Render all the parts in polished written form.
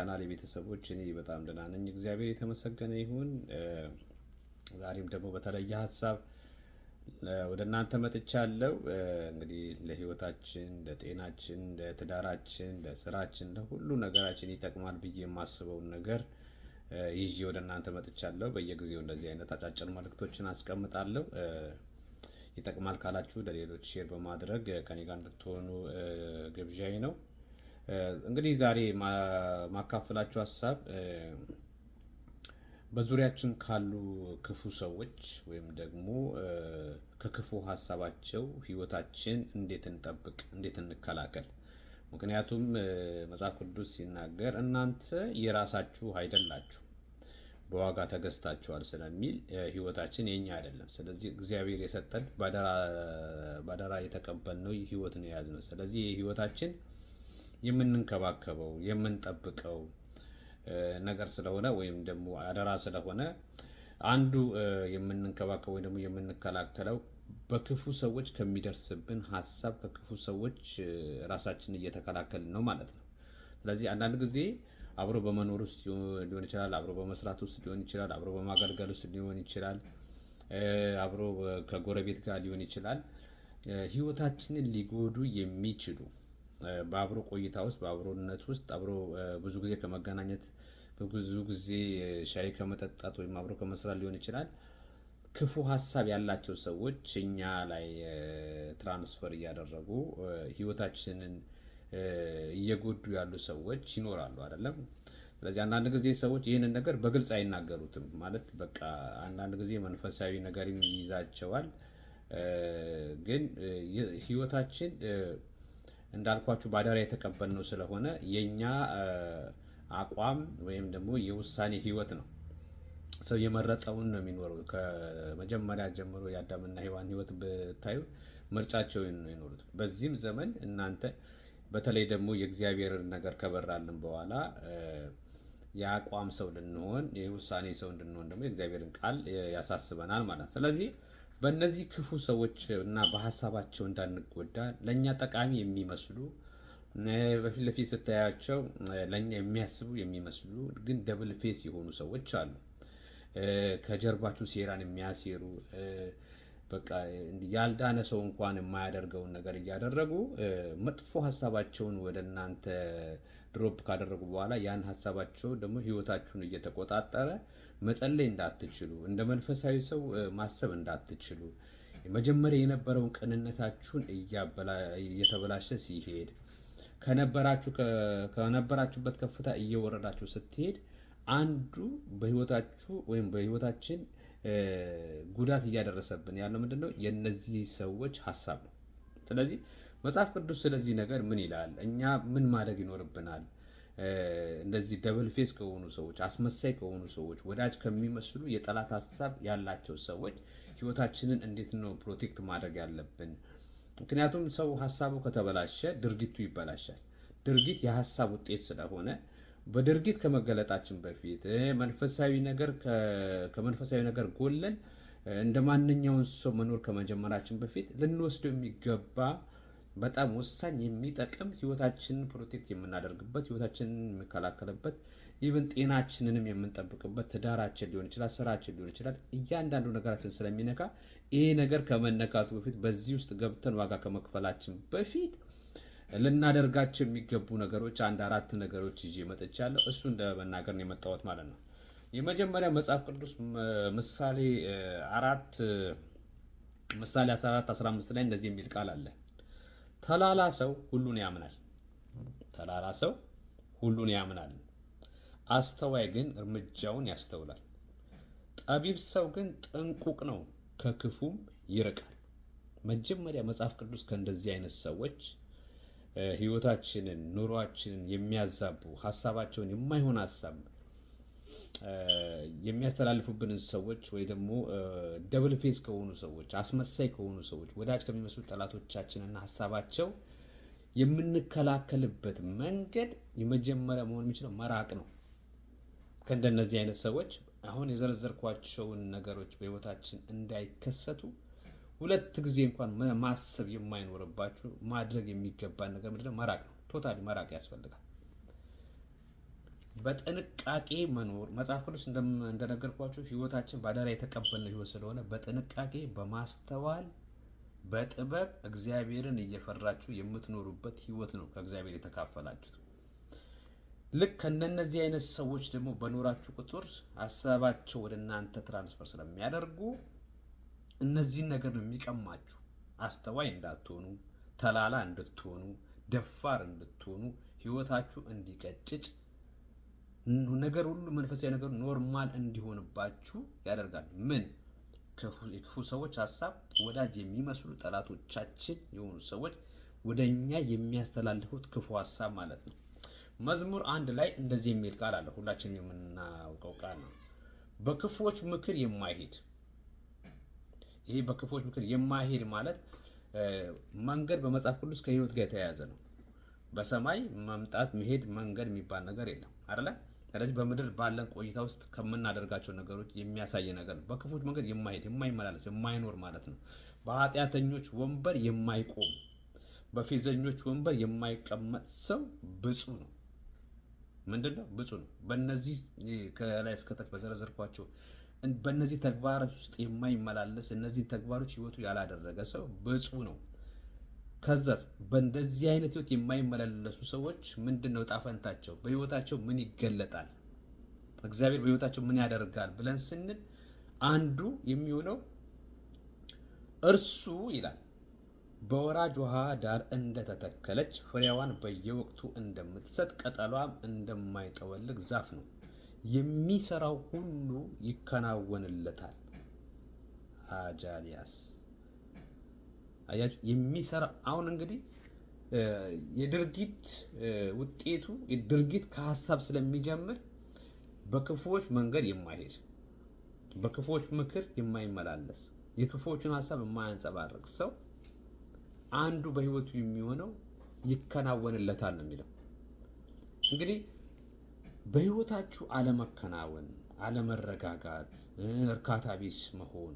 ቻናል የቤተሰቦች እኔ በጣም ደህና ነኝ፣ እግዚአብሔር የተመሰገነ ይሁን። ዛሬም ደግሞ በተለየ ሀሳብ ወደ እናንተ መጥቻለሁ። እንግዲህ ለህይወታችን፣ ለጤናችን፣ ለትዳራችን፣ ለስራችን፣ ለሁሉ ነገራችን ይጠቅማል ብዬ የማስበውን ነገር ይዤ ወደ እናንተ መጥቻለሁ። በየጊዜው እንደዚህ አይነት አጫጭር መልእክቶችን አስቀምጣለሁ። ይጠቅማል ካላችሁ ለሌሎች ሼር በማድረግ ከኔ ጋር እንድትሆኑ ግብዣዬ ነው። እንግዲህ ዛሬ ማካፈላችሁ ሀሳብ በዙሪያችን ካሉ ክፉ ሰዎች ወይም ደግሞ ከክፉ ሀሳባቸው ህይወታችን እንዴት እንጠብቅ፣ እንዴት እንከላከል። ምክንያቱም መጽሐፍ ቅዱስ ሲናገር እናንተ የራሳችሁ አይደላችሁ በዋጋ ተገዝታችኋል ስለሚል ህይወታችን የኛ አይደለም። ስለዚህ እግዚአብሔር የሰጠን ባደራ የተቀበልነው ህይወት ነው የያዝነው። ስለዚህ ህይወታችን የምንንከባከበው የምንጠብቀው ነገር ስለሆነ ወይም ደግሞ አደራ ስለሆነ አንዱ የምንንከባከበው ወይም ደግሞ የምንከላከለው በክፉ ሰዎች ከሚደርስብን ሀሳብ ከክፉ ሰዎች ራሳችንን እየተከላከልን ነው ማለት ነው። ስለዚህ አንዳንድ ጊዜ አብሮ በመኖር ውስጥ ሊሆን ይችላል፣ አብሮ በመስራት ውስጥ ሊሆን ይችላል፣ አብሮ በማገልገል ውስጥ ሊሆን ይችላል፣ አብሮ ከጎረቤት ጋር ሊሆን ይችላል። ህይወታችንን ሊጎዱ የሚችሉ በአብሮ ቆይታ ውስጥ በአብሮነት ውስጥ አብሮ ብዙ ጊዜ ከመገናኘት ብዙ ጊዜ ሻይ ከመጠጣት ወይም አብሮ ከመስራት ሊሆን ይችላል። ክፉ ሀሳብ ያላቸው ሰዎች እኛ ላይ ትራንስፈር እያደረጉ ህይወታችንን እየጎዱ ያሉ ሰዎች ይኖራሉ አይደለም። ስለዚህ አንዳንድ ጊዜ ሰዎች ይህንን ነገር በግልጽ አይናገሩትም። ማለት በቃ አንዳንድ ጊዜ መንፈሳዊ ነገር ይይዛቸዋል። ግን ህይወታችን እንዳልኳችሁ ባደራ የተቀበልነው ስለሆነ የኛ አቋም ወይም ደግሞ የውሳኔ ህይወት ነው። ሰው የመረጠውን ነው የሚኖረው። ከመጀመሪያ ጀምሮ የአዳምና ሔዋን ህይወት ብታዩ ምርጫቸውን ነው የኖሩት። በዚህም ዘመን እናንተ በተለይ ደግሞ የእግዚአብሔርን ነገር ከበራልን በኋላ የአቋም ሰው ልንሆን የውሳኔ ሰው እንድንሆን ደግሞ የእግዚአብሔርን ቃል ያሳስበናል ማለት። ስለዚህ በእነዚህ ክፉ ሰዎች እና በሀሳባቸው እንዳንጎዳ ለእኛ ጠቃሚ የሚመስሉ በፊት ለፊት ስታያቸው ለእኛ የሚያስቡ የሚመስሉ ግን ደብል ፌስ የሆኑ ሰዎች አሉ። ከጀርባችሁ ሴራን የሚያሴሩ በቃ ያልዳነ ሰው እንኳን የማያደርገውን ነገር እያደረጉ መጥፎ ሀሳባቸውን ወደ እናንተ ድሮፕ ካደረጉ በኋላ ያን ሀሳባቸው ደግሞ ህይወታችሁን እየተቆጣጠረ መጸለይ እንዳትችሉ፣ እንደ መንፈሳዊ ሰው ማሰብ እንዳትችሉ፣ መጀመሪያ የነበረውን ቅንነታችሁን እየተበላሸ ሲሄድ ከነበራችሁበት ከፍታ እየወረዳችሁ ስትሄድ አንዱ በህይወታችሁ ወይም በህይወታችን ጉዳት እያደረሰብን ያለው ምንድነው? የነዚህ ሰዎች ሀሳብ ነው። ስለዚህ መጽሐፍ ቅዱስ ስለዚህ ነገር ምን ይላል? እኛ ምን ማድረግ ይኖርብናል? እንደዚህ ደብል ፌስ ከሆኑ ሰዎች፣ አስመሳይ ከሆኑ ሰዎች፣ ወዳጅ ከሚመስሉ የጠላት ሀሳብ ያላቸው ሰዎች ህይወታችንን እንዴት ነው ፕሮቴክት ማድረግ ያለብን? ምክንያቱም ሰው ሀሳቡ ከተበላሸ ድርጊቱ ይበላሻል። ድርጊት የሀሳብ ውጤት ስለሆነ በድርጊት ከመገለጣችን በፊት ከመንፈሳዊ ነገር ጎለን እንደ ማንኛውን ሰው መኖር ከመጀመራችን በፊት ልንወስደው የሚገባ በጣም ወሳኝ የሚጠቅም ህይወታችንን ፕሮቴክት የምናደርግበት ህይወታችንን የሚከላከልበት ኢቭን ጤናችንንም የምንጠብቅበት ትዳራችን ሊሆን ይችላል፣ ስራችን ሊሆን ይችላል። እያንዳንዱ ነገራችን ስለሚነካ ይሄ ነገር ከመነካቱ በፊት በዚህ ውስጥ ገብተን ዋጋ ከመክፈላችን በፊት ልናደርጋቸው የሚገቡ ነገሮች አንድ 4 ነገሮች ይዤ መጥቻለሁ። እሱ እንደ መናገር ነው የመጣሁት ማለት ነው። የመጀመሪያ መጽሐፍ ቅዱስ ምሳሌ 14:15 ላይ እንደዚህ የሚል ቃል አለ። ተላላ ሰው ሁሉን ያምናል፣ ተላላ ሰው ሁሉን ያምናል፣ አስተዋይ ግን እርምጃውን ያስተውላል። ጠቢብ ሰው ግን ጥንቁቅ ነው፣ ከክፉም ይርቃል። መጀመሪያ መጽሐፍ ቅዱስ ከእንደዚህ አይነት ሰዎች ህይወታችንን ኑሯችንን የሚያዛቡ ሀሳባቸውን የማይሆን ሀሳብ የሚያስተላልፉብንን ሰዎች ወይ ደግሞ ደብል ፌስ ከሆኑ ሰዎች፣ አስመሳይ ከሆኑ ሰዎች፣ ወዳጅ ከሚመስሉ ጠላቶቻችንና ሀሳባቸው የምንከላከልበት መንገድ የመጀመሪያ መሆን የሚችለው መራቅ ነው። ከእንደነዚህ አይነት ሰዎች አሁን የዘረዘርኳቸውን ነገሮች በህይወታችን እንዳይከሰቱ ሁለት ጊዜ እንኳን ማሰብ የማይኖርባችሁ ማድረግ የሚገባን ነገር ምንድነው? መራቅ ነው። ቶታሊ መራቅ ያስፈልጋል። በጥንቃቄ መኖር መጽሐፍ ቅዱስ እንደነገርኳችሁ ህይወታችን ባደራ የተቀበልነው ህይወት ስለሆነ በጥንቃቄ በማስተዋል በጥበብ እግዚአብሔርን እየፈራችሁ የምትኖሩበት ህይወት ነው ከእግዚአብሔር የተካፈላችሁት። ልክ ከነዚህ አይነት ሰዎች ደግሞ በኖራችሁ ቁጥር ሀሳባቸው ወደ እናንተ ትራንስፈር ስለሚያደርጉ እነዚህን ነገር ነው የሚቀማችሁ። አስተዋይ እንዳትሆኑ፣ ተላላ እንድትሆኑ፣ ደፋር እንድትሆኑ፣ ህይወታችሁ እንዲቀጭጭ፣ ነገር ሁሉ መንፈሳዊ ነገር ኖርማል እንዲሆንባችሁ ያደርጋል። ምን የክፉ ሰዎች ሀሳብ ወዳጅ የሚመስሉ ጠላቶቻችን የሆኑ ሰዎች ወደኛ የሚያስተላልፉት ክፉ ሀሳብ ማለት ነው። መዝሙር 1 ላይ እንደዚህ የሚል ቃል አለ፣ ሁላችንም የምናውቀው ቃል ነው። በክፉዎች ምክር የማይሄድ። ይሄ በክፉዎች ምክር የማይሄድ ማለት መንገድ በመጽሐፍ ቅዱስ ከህይወት ጋር የተያያዘ ነው። በሰማይ መምጣት መሄድ መንገድ የሚባል ነገር የለም አይደለ? ስለዚህ በምድር ባለን ቆይታ ውስጥ ከምናደርጋቸው ነገሮች የሚያሳይ ነገር ነው። በክፉዎች መንገድ የማይሄድ የማይመላለስ የማይኖር ማለት ነው። በኃጢአተኞች ወንበር የማይቆም በፌዘኞች ወንበር የማይቀመጥ ሰው ብፁዕ ነው። ምንድነው ብፁዕ ነው? በእነዚህ ከላይ እስከታች በዘረዘርኳቸው በእነዚህ ተግባሮች ውስጥ የማይመላለስ እነዚህ ተግባሮች ህይወቱ ያላደረገ ሰው ብፁዕ ነው። ከዛስ በእንደዚህ አይነት ህይወት የማይመላለሱ ሰዎች ምንድነው ዕጣ ፈንታቸው? በህይወታቸው ምን ይገለጣል? እግዚአብሔር በህይወታቸው ምን ያደርጋል ብለን ስንል አንዱ የሚሆነው እርሱ ይላል በወራጅ ውሃ ዳር እንደተተከለች ፍሬዋን በየወቅቱ እንደምትሰጥ ቅጠሏም እንደማይጠወልግ ዛፍ ነው። የሚሰራው ሁሉ ይከናወንለታል። አጃሊያስ አያችሁ፣ የሚሰራ አሁን እንግዲህ የድርጊት ውጤቱ የድርጊት ከሀሳብ ስለሚጀምር በክፉዎች መንገድ የማይሄድ በክፉዎች ምክር የማይመላለስ የክፉዎችን ሀሳብ የማያንጸባርቅ ሰው አንዱ በህይወቱ የሚሆነው ይከናወንለታል ነው የሚለው። እንግዲህ በህይወታችሁ አለመከናወን፣ አለመረጋጋት፣ እርካታ ቢስ መሆን፣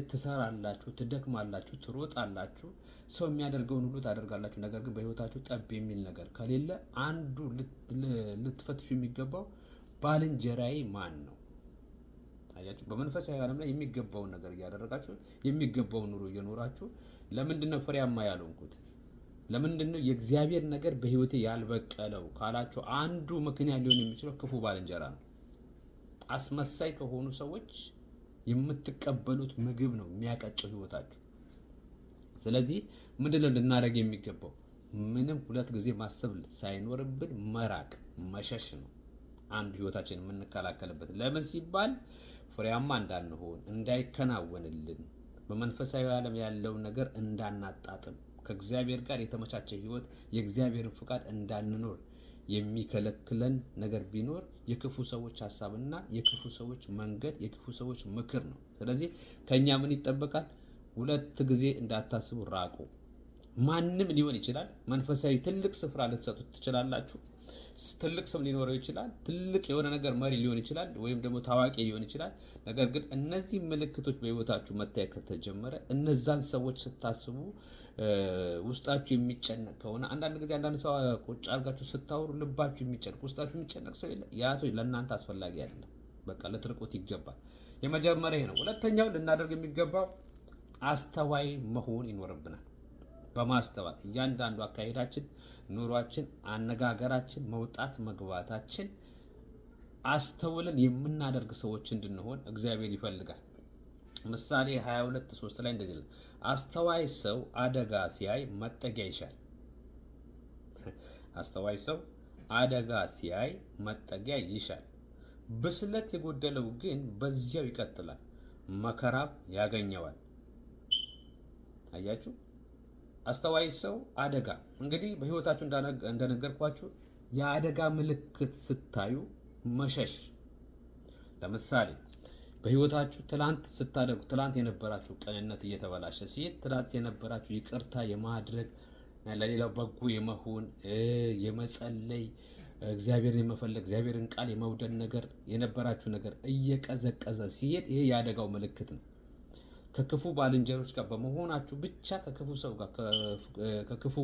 ትሰራላችሁ፣ ትደክማላችሁ፣ ትሮጣላችሁ፣ ሰው የሚያደርገውን ሁሉ ታደርጋላችሁ። ነገር ግን በህይወታችሁ ጠብ የሚል ነገር ከሌለ አንዱ ልትፈትሹ የሚገባው ባልንጀራዬ ማን ነው? አያችሁ፣ በመንፈሳዊ ዓለም ላይ የሚገባውን ነገር እያደረጋችሁ የሚገባውን ኑሮ እየኖራችሁ ለምንድነው ፍሬያማ ያልሆንኩት? ለምንድነው የእግዚአብሔር ነገር በህይወቴ ያልበቀለው ካላችሁ አንዱ ምክንያት ሊሆን የሚችለው ክፉ ባልንጀራ ነው። አስመሳይ ከሆኑ ሰዎች የምትቀበሉት ምግብ ነው የሚያቀጨው ህይወታችሁ። ስለዚህ ምንድነው ልናደርግ የሚገባው? ምንም ሁለት ጊዜ ማሰብ ሳይኖርብን መራቅ መሸሽ ነው አንዱ ህይወታችን የምንከላከልበት። ለምን ሲባል ፍሬያማ እንዳንሆን፣ እንዳይከናወንልን፣ በመንፈሳዊ ዓለም ያለውን ነገር እንዳናጣጥም፣ ከእግዚአብሔር ጋር የተመቻቸ ህይወት የእግዚአብሔርን ፍቃድ እንዳንኖር የሚከለክለን ነገር ቢኖር የክፉ ሰዎች ሀሳብና የክፉ ሰዎች መንገድ፣ የክፉ ሰዎች ምክር ነው። ስለዚህ ከኛ ምን ይጠበቃል? ሁለት ጊዜ እንዳታስቡ፣ ራቁ። ማንም ሊሆን ይችላል። መንፈሳዊ ትልቅ ስፍራ ልትሰጡት ትችላላችሁ። ትልቅ ስም ሊኖረው ይችላል። ትልቅ የሆነ ነገር መሪ ሊሆን ይችላል፣ ወይም ደግሞ ታዋቂ ሊሆን ይችላል። ነገር ግን እነዚህ ምልክቶች በህይወታችሁ መታየት ከተጀመረ እነዛን ሰዎች ስታስቡ ውስጣችሁ የሚጨነቅ ከሆነ አንዳንድ ጊዜ አንዳንድ ሰው ቁጭ አድርጋችሁ ስታወሩ ልባችሁ የሚጨነቅ ውስጣችሁ የሚጨነቅ ሰው የለ። ያ ሰው ለእናንተ አስፈላጊ አይደለም። በቃ ልትርቁት ይገባል። የመጀመሪያ ነው። ሁለተኛው ልናደርግ የሚገባው አስተዋይ መሆን ይኖርብናል። በማስተዋል እያንዳንዱ አካሄዳችን፣ ኑሯችን፣ አነጋገራችን፣ መውጣት መግባታችን አስተውለን የምናደርግ ሰዎች እንድንሆን እግዚአብሔር ይፈልጋል። ምሳሌ 22:3 ላይ እንደዚህ ይላል፣ አስተዋይ ሰው አደጋ ሲያይ መጠጊያ ይሻል። አስተዋይ ሰው አደጋ ሲያይ መጠጊያ ይሻል፣ ብስለት የጎደለው ግን በዚያው ይቀጥላል፣ መከራም ያገኘዋል። አያችሁ፣ አስተዋይ ሰው አደጋ እንግዲህ በህይወታችሁ እንደነገርኳችሁ የአደጋ ምልክት ስታዩ መሸሽ። ለምሳሌ በህይወታችሁ ትላንት የነበራችሁ ቅንነት እየተበላሸ ሲሄድ፣ ትላንት የነበራችሁ ይቅርታ የማድረግ ለሌላው በጎ የመሆን የመጸለይ እግዚአብሔርን የመፈለግ እግዚአብሔርን ቃል የመውደድ ነገር የነበራችሁ ነገር እየቀዘቀዘ ሲሄድ ይሄ የአደጋው ምልክት ነው። ከክፉ ባልንጀሮች ጋር በመሆናችሁ ብቻ ከክፉ ሰው ጋር ከክፉ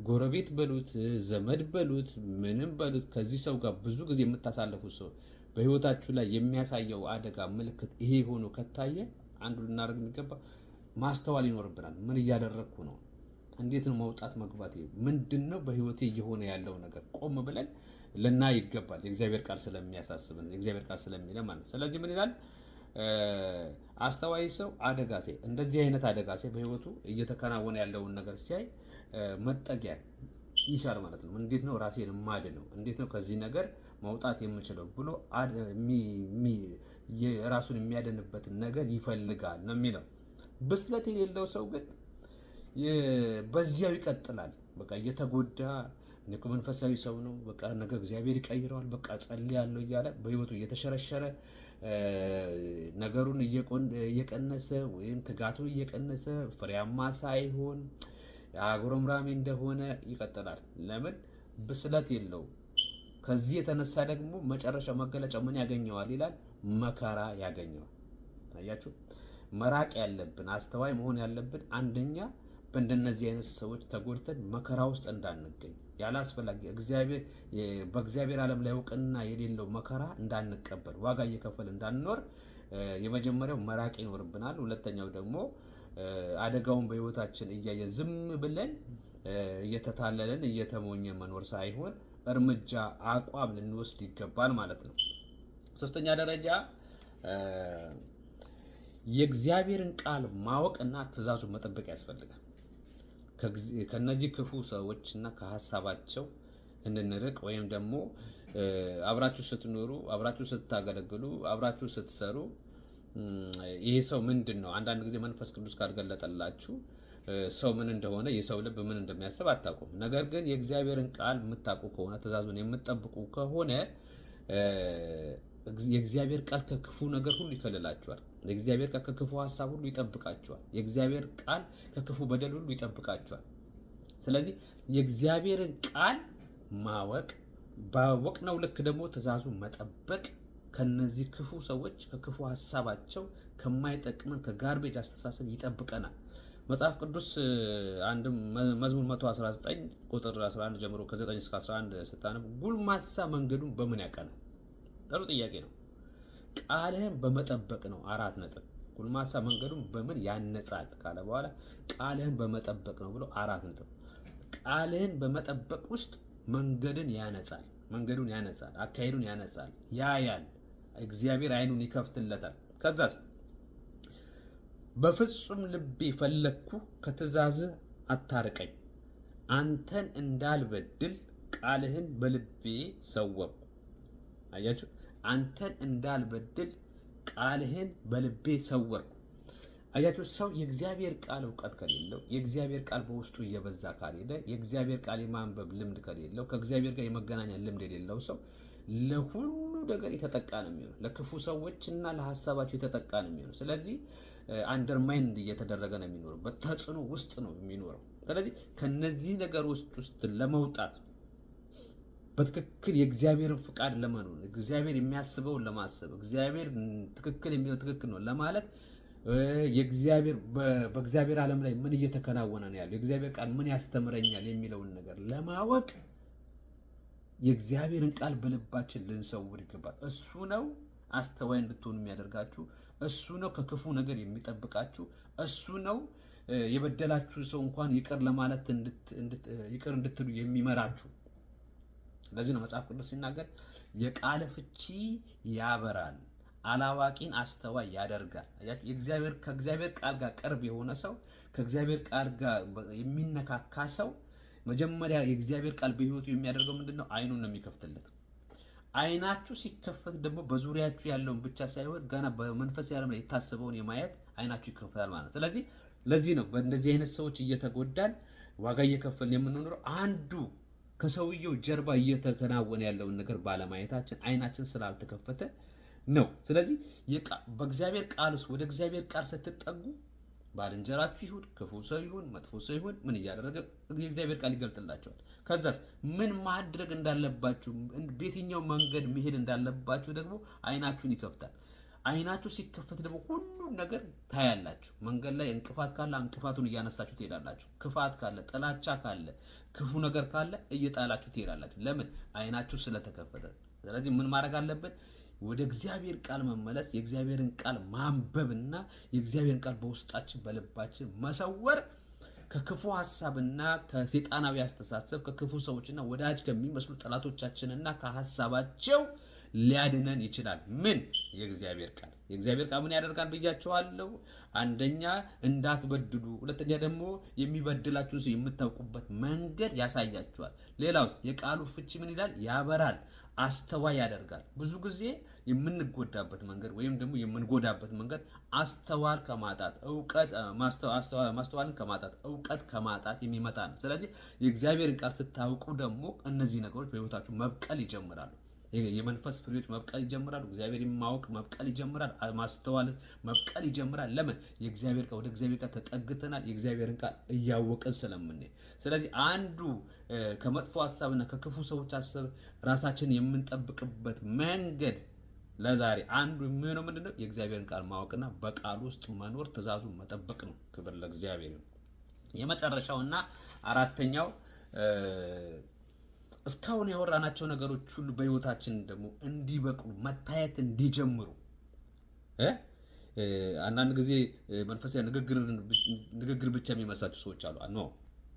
ጎረቤት በሉት ዘመድ በሉት ምንም በሉት ከዚህ ሰው ጋር ብዙ ጊዜ የምታሳልፉት ሰው በህይወታችሁ ላይ የሚያሳየው አደጋ ምልክት ይሄ ሆኖ ከታየ አንዱ ልናደርግ የሚገባ ማስተዋል ይኖርብናል። ምን እያደረግኩ ነው? እንዴት ነው መውጣት መግባት? ምንድነው በህይወቴ እየሆነ ያለው ነገር? ቆም ብለን ልናይ ይገባል። የእግዚአብሔር ቃል ስለሚያሳስብን የእግዚአብሔር ቃል ስለሚለ ማለት። ስለዚህ ምን ይላል? አስተዋይ ሰው አደጋ ሲያይ እንደዚህ አይነት አደጋ ሲያይ በህይወቱ እየተከናወነ ያለውን ነገር ሲያይ መጠጊያ ይሻል ማለት ነው። እንዴት ነው ራሴን የማድነው? እንዴት ነው ከዚህ ነገር መውጣት የምችለው ብሎ ራሱን የሚያድንበትን ነገር ይፈልጋል ነው የሚለው። ብስለት የሌለው ሰው ግን በዚያው ይቀጥላል። በቃ እየተጎዳ ንቁ መንፈሳዊ ሰው ነው። በቃ ነገ እግዚአብሔር ይቀይረዋል። በቃ ጸልያለሁ እያለ በህይወቱ እየተሸረሸረ ነገሩን እየቀነሰ ወይም ትጋቱን እየቀነሰ ፍሬያማ ሳይሆን አጉረምራሚ እንደሆነ ይቀጥላል። ለምን? ብስለት የለው። ከዚህ የተነሳ ደግሞ መጨረሻው መገለጫው ምን ያገኘዋል ይላል? መከራ ያገኘዋል። አያችሁ፣ መራቅ ያለብን አስተዋይ መሆን ያለብን አንደኛ በእንደነዚህ አይነት ሰዎች ተጎድተን መከራ ውስጥ እንዳንገኝ ያላስፈላጊ በእግዚአብሔር ዓለም ላይ እውቅና የሌለው መከራ እንዳንቀበል ዋጋ እየከፈል እንዳንኖር የመጀመሪያው መራቅ ይኖርብናል። ሁለተኛው ደግሞ አደጋውን በህይወታችን እያየን ዝም ብለን እየተታለለን እየተሞኘ መኖር ሳይሆን እርምጃ አቋም ልንወስድ ይገባል ማለት ነው። ሶስተኛ ደረጃ የእግዚአብሔርን ቃል ማወቅና ትእዛዙን መጠበቅ ያስፈልጋል። ከነዚህ ክፉ ሰዎችና ከሀሳባቸው እንድንርቅ ወይም ደግሞ አብራችሁ ስትኖሩ አብራችሁ ስታገለግሉ አብራችሁ ስትሰሩ ይሄ ሰው ምንድን ነው? አንዳንድ ጊዜ መንፈስ ቅዱስ ካልገለጠላችሁ ሰው ምን እንደሆነ የሰው ልብ ምን እንደሚያስብ አታውቁም። ነገር ግን የእግዚአብሔርን ቃል የምታውቁ ከሆነ ትእዛዙን የምትጠብቁ ከሆነ የእግዚአብሔር ቃል ከክፉ ነገር ሁሉ ይከልላችኋል። የእግዚአብሔር ቃል ከክፉ ሀሳብ ሁሉ ይጠብቃችኋል። የእግዚአብሔር ቃል ከክፉ በደል ሁሉ ይጠብቃችኋል። ስለዚህ የእግዚአብሔርን ቃል ማወቅ ባወቅነው ልክ ደግሞ ትእዛዙን መጠበቅ ከነዚህ ክፉ ሰዎች ከክፉ ሀሳባቸው ከማይጠቅመን ከጋርቤጅ አስተሳሰብ ይጠብቀናል። መጽሐፍ ቅዱስ አንድም መዝሙር 119 ቁጥር 11 ጀምሮ ከ9 እስከ 11 ስታነብ ጉልማሳ መንገዱን በምን ያቀናል? ጥሩ ጥያቄ ነው። ቃልህን በመጠበቅ ነው። 4 ነጥብ። ጉልማሳ መንገዱን በምን ያነጻል ካለ በኋላ ቃልህን በመጠበቅ ነው ብሎ 4 ነጥብ። ቃልህን በመጠበቅ ውስጥ መንገዱን ያነጻል፣ አካሄዱን ያነጻል፣ ያያል። እግዚአብሔር አይኑን ይከፍትለታል። ከዛስ በፍጹም ልቤ ፈለግኩ፣ ከትእዛዝህ አታርቀኝ፣ አንተን እንዳልበድል ቃልህን በልቤ ሰወርኩ። አያችሁ፣ አንተን እንዳልበድል ቃልህን በልቤ ሰወርኩ። አያችሁ፣ ሰው የእግዚአብሔር ቃል እውቀት ከሌለው፣ የእግዚአብሔር ቃል በውስጡ እየበዛ ካልሄደ፣ የእግዚአብሔር ቃል የማንበብ ልምድ ከሌለው፣ ከእግዚአብሔር ጋር የመገናኛ ልምድ የሌለው ሰው ለሁሉ ነገር የተጠቃ ነው የሚሆነው። ለክፉ ሰዎችና ለሀሳባቸው የተጠቃ ነው የሚሆነው። ስለዚህ አንደርማይንድ እየተደረገ ነው የሚኖረው። በተጽዕኖ ውስጥ ነው የሚኖረው። ስለዚህ ከነዚህ ነገሮች ውስጥ ለመውጣት በትክክል የእግዚአብሔርን ፍቃድ ለመኖር እግዚአብሔር የሚያስበውን ለማሰብ እግዚአብሔር ትክክል የሚለው ትክክል ነው ለማለት በእግዚአብሔር ዓለም ላይ ምን እየተከናወነ ነው ያለው፣ የእግዚአብሔር ቃል ምን ያስተምረኛል የሚለውን ነገር ለማወቅ የእግዚአብሔርን ቃል በልባችን ልንሰውር ይገባል። እሱ ነው አስተዋይ እንድትሆኑ የሚያደርጋችሁ። እሱ ነው ከክፉ ነገር የሚጠብቃችሁ። እሱ ነው የበደላችሁ ሰው እንኳን ይቅር ለማለት ይቅር እንድትሉ የሚመራችሁ። ለዚህ ነው መጽሐፍ ቅዱስ ሲናገር የቃል ፍቺ ያበራል፣ አላዋቂን አስተዋይ ያደርጋል። ከእግዚአብሔር ቃል ጋር ቅርብ የሆነ ሰው፣ ከእግዚአብሔር ቃል ጋር የሚነካካ ሰው መጀመሪያ የእግዚአብሔር ቃል በሕይወቱ የሚያደርገው ምንድነው? አይኑን ነው የሚከፍትለት። አይናችሁ ሲከፈት ደግሞ በዙሪያችሁ ያለውን ብቻ ሳይሆን ገና በመንፈሳዊ ዓለም ላይ የታሰበውን የማየት አይናችሁ ይከፈታል ማለት። ስለዚህ ለዚህ ነው በእንደዚህ አይነት ሰዎች እየተጎዳን ዋጋ እየከፈልን የምንኖረው። አንዱ ከሰውየው ጀርባ እየተከናወነ ያለውን ነገር ባለማየታችን አይናችን ስላልተከፈተ ነው። ስለዚህ በእግዚአብሔር ቃል ውስጥ ወደ እግዚአብሔር ቃል ስትጠጉ ባልንጀራችሁ ይሁን ክፉ ሰው ይሁን መጥፎ ሰው ይሁን ምን እያደረገ የእግዚአብሔር ቃል ይገልጥላቸዋል። ከዛስ ምን ማድረግ እንዳለባችሁ በየትኛው መንገድ መሄድ እንዳለባችሁ ደግሞ አይናችሁን ይከፍታል። አይናችሁ ሲከፈት ደግሞ ሁሉም ነገር ታያላችሁ። መንገድ ላይ እንቅፋት ካለ እንቅፋቱን እያነሳችሁ ትሄዳላችሁ። ክፋት ካለ፣ ጥላቻ ካለ፣ ክፉ ነገር ካለ እየጣላችሁ ትሄዳላችሁ። ለምን? አይናችሁ ስለተከፈተ። ስለዚህ ምን ማድረግ አለብን? ወደ እግዚአብሔር ቃል መመለስ፣ የእግዚአብሔርን ቃል ማንበብና የእግዚአብሔርን ቃል በውስጣችን በልባችን መሰወር ከክፉ ሐሳብና ከሰይጣናዊ አስተሳሰብ ከክፉ ሰዎችና ወዳጅ ከሚመስሉ ጠላቶቻችንና ከሐሳባቸው ሊያድነን ይችላል። ምን? የእግዚአብሔር ቃል። የእግዚአብሔር ቃል ምን ያደርጋል ብያቸዋለሁ? አንደኛ እንዳትበድሉ፣ ሁለተኛ ደግሞ የሚበድላችሁን ሰው የምታውቁበት መንገድ ያሳያችኋል። ሌላውስ የቃሉ ፍቺ ምን ይላል? ያበራል፣ አስተዋይ ያደርጋል። ብዙ ጊዜ የምንጎዳበት መንገድ ወይም ደግሞ የምንጎዳበት መንገድ አስተዋል ከማጣት እውቀት ማስተዋልን ከማጣት እውቀት ከማጣት የሚመጣ ነው። ስለዚህ የእግዚአብሔርን ቃል ስታውቁ ደግሞ እነዚህ ነገሮች በሕይወታችሁ መብቀል ይጀምራሉ። የመንፈስ ፍሬዎች መብቀል ይጀምራሉ። እግዚአብሔር ማወቅ መብቀል ይጀምራል። ማስተዋል መብቀል ይጀምራል። ለምን? የእግዚአብሔር ቃል ወደ እግዚአብሔር ቃል ተጠግተናል። የእግዚአብሔርን ቃል እያወቅን ስለምንሄድ። ስለዚህ አንዱ ከመጥፎ ሐሳብና ከክፉ ሰዎች ሐሳብ ራሳችንን የምንጠብቅበት መንገድ ለዛሬ አንዱ የሚሆነው ምንድነው? የእግዚአብሔርን ቃል ማወቅና በቃሉ ውስጥ መኖር፣ ትእዛዙን መጠበቅ ነው። ክብር ለእግዚአብሔር ነው። የመጨረሻውና አራተኛው እስካሁን ያወራናቸው ነገሮች ሁሉ በህይወታችን ደግሞ እንዲበቅሉ መታየት እንዲጀምሩ አንዳንድ ጊዜ መንፈሳዊ ንግግር ብቻ የሚመስላቸው ሰዎች አሉ። ኖ፣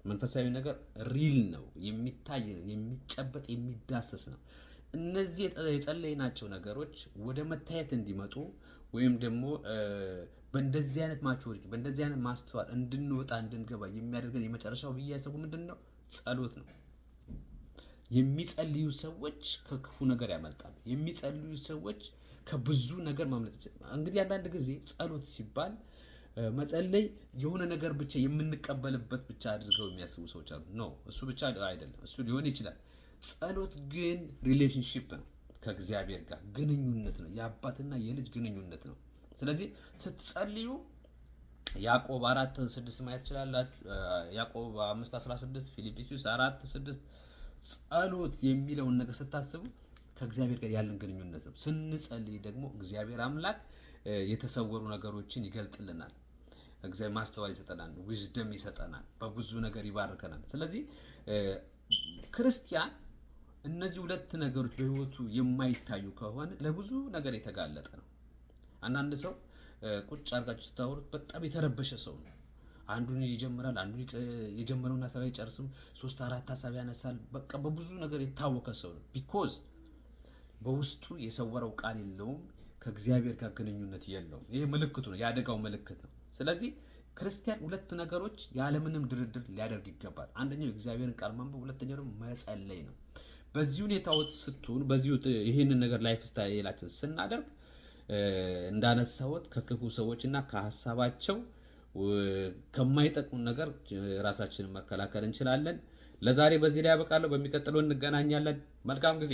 መንፈሳዊ ነገር ሪል ነው፣ የሚታይ ነው፣ የሚጨበጥ የሚዳሰስ ነው። እነዚህ የጸለይናቸው ነገሮች ወደ መታየት እንዲመጡ ወይም ደግሞ በእንደዚህ አይነት ማቹሪቲ በእንደዚህ አይነት ማስተዋል እንድንወጣ እንድንገባ የሚያደርገን የመጨረሻው ብዬ ያሰቡ ምንድን ነው? ጸሎት ነው። የሚጸልዩ ሰዎች ከክፉ ነገር ያመልጣሉ። የሚጸልዩ ሰዎች ከብዙ ነገር ማምለጥ ይችላል። እንግዲህ አንዳንድ ጊዜ ጸሎት ሲባል መጸለይ የሆነ ነገር ብቻ የምንቀበልበት ብቻ አድርገው የሚያስቡ ሰዎች አሉ። ኖ፣ እሱ ብቻ አይደለም። እሱ ሊሆን ይችላል። ጸሎት ግን ሪሌሽንሺፕ ነው፣ ከእግዚአብሔር ጋር ግንኙነት ነው፣ የአባትና የልጅ ግንኙነት ነው። ስለዚህ ስትጸልዩ ያዕቆብ 4:6 ማየት ትችላላችሁ። ያዕቆብ 5:16፣ ፊልጵስዩስ 4:6 ጸሎት የሚለውን ነገር ስታስቡ ከእግዚአብሔር ጋር ያለን ግንኙነት ነው። ስንጸልይ ደግሞ እግዚአብሔር አምላክ የተሰወሩ ነገሮችን ይገልጥልናል። እግዚአብሔር ማስተዋል ይሰጠናል፣ ዊዝደም ይሰጠናል፣ በብዙ ነገር ይባርከናል። ስለዚህ ክርስቲያን እነዚህ ሁለት ነገሮች በህይወቱ የማይታዩ ከሆነ ለብዙ ነገር የተጋለጠ ነው። አንዳንድ ሰው ቁጭ አድርጋችሁ ስታወሩት በጣም የተረበሸ ሰው ነው። አንዱን ይጀምራል፣ አንዱ የጀመረውን ሐሳብ አይጨርስም፣ 3-4 ሐሳብ ያነሳል። በቃ በብዙ ነገር የታወቀ ሰው ነው። ቢኮዝ በውስጡ የሰወረው ቃል የለውም፣ ከእግዚአብሔር ጋር ግንኙነት የለውም። ይሄ ምልክቱ ነው፣ የአደጋው ምልክት ነው። ስለዚህ ክርስቲያን ሁለት ነገሮች ያለምንም ድርድር ሊያደርግ ይገባል። አንደኛው የእግዚአብሔርን ቃል ማንበብ፣ ሁለተኛው ደግሞ መጸለይ ነው። በዚህ ሁኔታዎች ስትሆኑ ይሄንን ነገር ላይፍ ስታይላችን ስናደርግ እንዳነሳሁት ከክፉ ሰዎችና ከሐሳባቸው ከማይጠቅሙ ነገር ራሳችንን መከላከል እንችላለን። ለዛሬ በዚህ ላይ ያበቃለሁ። በሚቀጥለው እንገናኛለን። መልካም ጊዜ